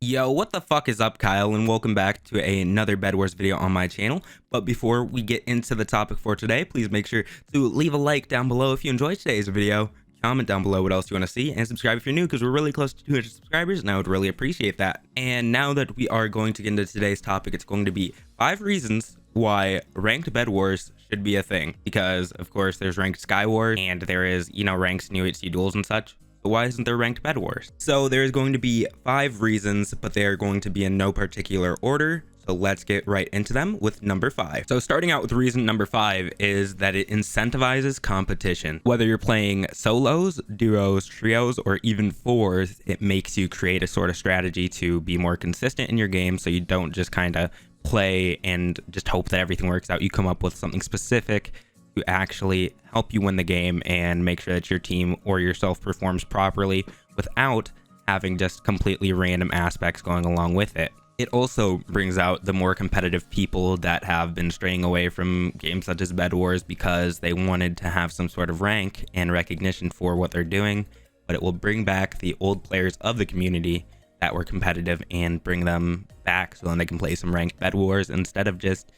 Yo, what the fuck is up, Kyle, and welcome back to another Bedwars video on my channel. But before we get into the topic for today, please make sure to leave a like down below if you enjoyed today's video, comment down below what else you want to see, and subscribe if you're new because we're really close to 200 subscribers and I would really appreciate that. And now that we are going to get into today's topic, it's going to be 5 reasons why ranked Bedwars should be a thing. Because, of course, there's ranked Sky Wars and there is, ranks in UHC duels and such. Why isn't there ranked Bedwars? So there's going to be 5 reasons, but they are going to be in no particular order. So let's get right into them with number 5. So starting out with reason number 5 is that it incentivizes competition. Whether you're playing solos, duos, trios, or even 4s, it makes you create a sort of strategy to be more consistent in your game so you don't just kind of play and just hope that everything works out. You come up with something specific to actually help you win the game and make sure that your team or yourself performs properly without having just completely random aspects going along with it. It also brings out the more competitive people that have been straying away from games such as Bedwars because they wanted to have some sort of rank and recognition for what they're doing, but it will bring back the old players of the community that were competitive and bring them back so then they can play some ranked Bedwars instead of just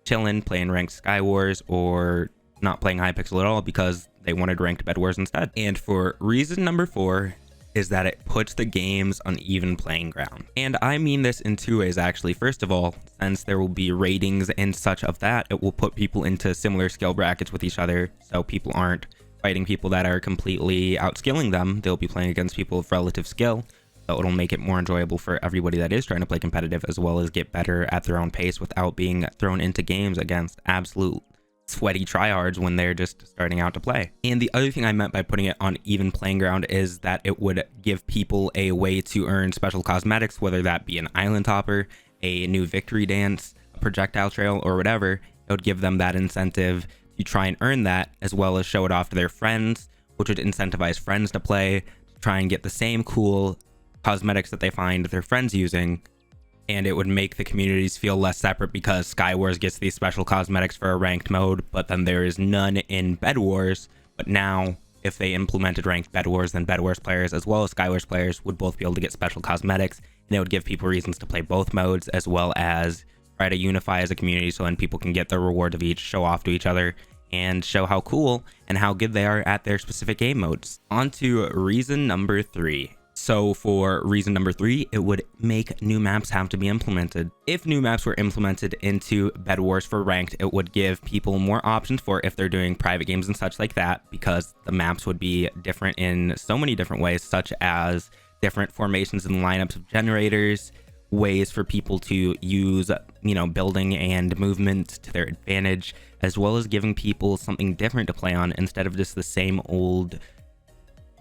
chilling playing ranked Sky Wars or not playing Hypixel at all because they wanted ranked Bedwars instead. And for reason number 4 is that it puts the games on even playing ground. And I mean this in 2 ways actually. First of all, since there will be ratings and such of that, it will put people into similar skill brackets with each other so people aren't fighting people that are completely outskilling them. They'll be playing against people of relative skill. So it'll make it more enjoyable for everybody that is trying to play competitive, as well as get better at their own pace without being thrown into games against absolute sweaty tryhards when they're just starting out to play. And the other thing I meant by putting it on even playing ground is that it would give people a way to earn special cosmetics, whether that be an island hopper, a new victory dance, a projectile trail, or whatever. It would give them that incentive to try and earn that, as well as show it off to their friends, which would incentivize friends to play, to try and get the same cool cosmetics that they find their friends using, and it would make the communities feel less separate because Sky Wars gets these special cosmetics for a ranked mode, but then there is none in Bedwars. But now, if they implemented ranked Bedwars, then Bedwars players as well as Sky Wars players would both be able to get special cosmetics, and it would give people reasons to play both modes, as well as try to unify as a community so then people can get the reward of each, show off to each other, and show how cool and how good they are at their specific game modes. On to reason number 3. So for reason number 3, it would make new maps have to be implemented. If new maps were implemented into Bedwars for ranked, it would give people more options for if they're doing private games and such like that, because the maps would be different in so many different ways, such as different formations and lineups of generators, ways for people to use, building and movement to their advantage, as well as giving people something different to play on instead of just the same old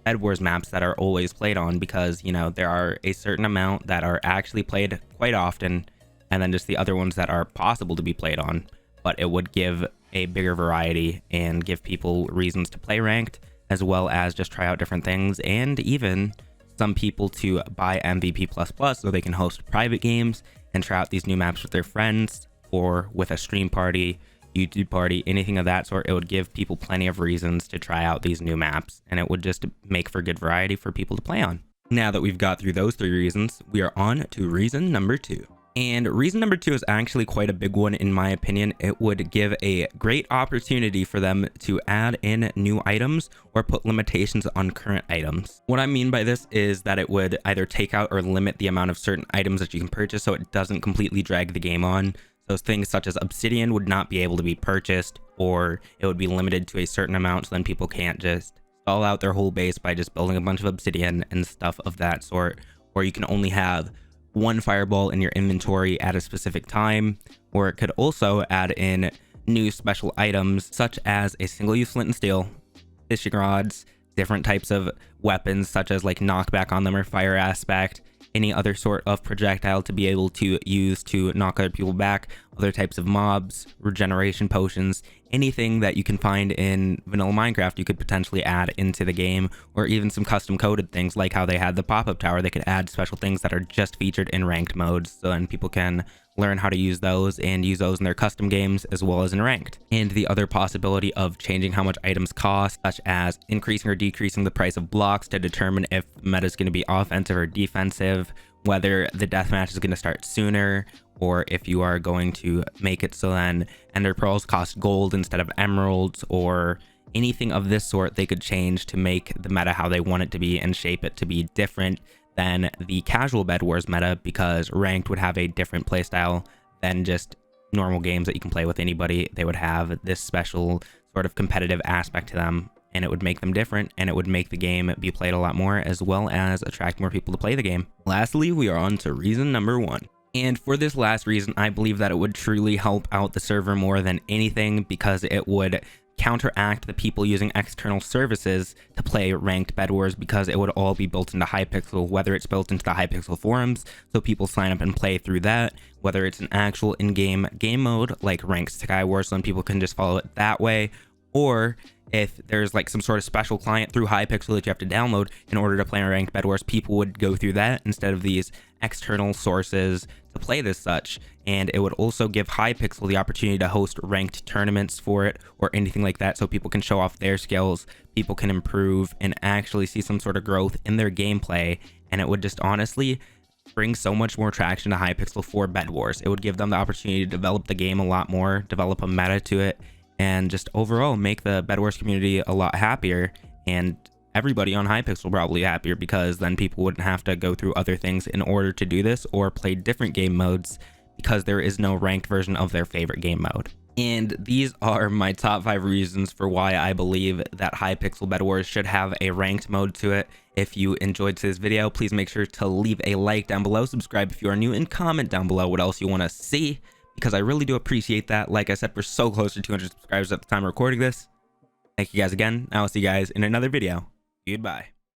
Bedwars maps that are always played on, because there are a certain amount that are actually played quite often and then just the other ones that are possible to be played on. But it would give a bigger variety and give people reasons to play ranked, as well as just try out different things, and even some people to buy MVP++ so they can host private games and try out these new maps with their friends or with a stream party, YouTube party, anything of that sort. It would give people plenty of reasons to try out these new maps, and it would just make for good variety for people to play on. Now that we've got through those 3 reasons, we are on to reason number 2. And reason number 2 is actually quite a big one in my opinion. It would give a great opportunity for them to add in new items or put limitations on current items. What I mean by this is that it would either take out or limit the amount of certain items that you can purchase so it doesn't completely drag the game on. So things such as obsidian would not be able to be purchased, or it would be limited to a certain amount, so then people can't just stall out their whole base by just building a bunch of obsidian and stuff of that sort. Or you can only have 1 fireball in your inventory at a specific time. Or it could also add in new special items such as a single-use flint and steel, fishing rods, different types of weapons such as like knockback on them or fire aspect, any other sort of projectile to be able to use to knock other people back, other types of mobs, regeneration potions, anything that you can find in vanilla Minecraft you could potentially add into the game, or even some custom coded things like how they had the pop-up tower. They could add special things that are just featured in ranked modes, so then people can learn how to use those and use those in their custom games as well as in ranked. And the other possibility of changing how much items cost, such as increasing or decreasing the price of blocks to determine if the meta is going to be offensive or defensive, whether the deathmatch is going to start sooner, or if you are going to make it so then ender pearls cost gold instead of emeralds, or anything of this sort. They could change to make the meta how they want it to be and shape it to be different than the casual Bedwars meta, because ranked would have a different playstyle than just normal games that you can play with anybody. They would have this special sort of competitive aspect to them, and it would make them different, and it would make the game be played a lot more, as well as attract more people to play the game. Lastly, we are on to reason number 1. And for this last reason, I believe that it would truly help out the server more than anything, because it would counteract the people using external services to play ranked Bedwars, because it would all be built into Hypixel, whether it's built into the Hypixel forums so people sign up and play through that, whether it's an actual in-game game mode like ranked Skywars so people can just follow it that way, or if there's like some sort of special client through Hypixel that you have to download in order to play ranked Bedwars, people would go through that instead of these external sources to play this such. And it would also give Hypixel the opportunity to host ranked tournaments for it or anything like that, so people can show off their skills, people can improve and actually see some sort of growth in their gameplay. And it would just honestly bring so much more traction to Hypixel for Bedwars. It would give them the opportunity to develop the game a lot more, develop a meta to it, and just overall make the Bedwars community a lot happier, and everybody on Hypixel probably happier, because then people wouldn't have to go through other things in order to do this or play different game modes, because there is no ranked version of their favorite game mode. And these are my top 5 reasons for why I believe that Hypixel Bedwars should have a ranked mode to it. If you enjoyed today's video, please make sure to leave a like down below, subscribe if you are new, and comment down below what else you want to see, because I really do appreciate that. Like I said, we're so close to 200 subscribers at the time of recording this. Thank you guys again. I will see you guys in another video. Goodbye.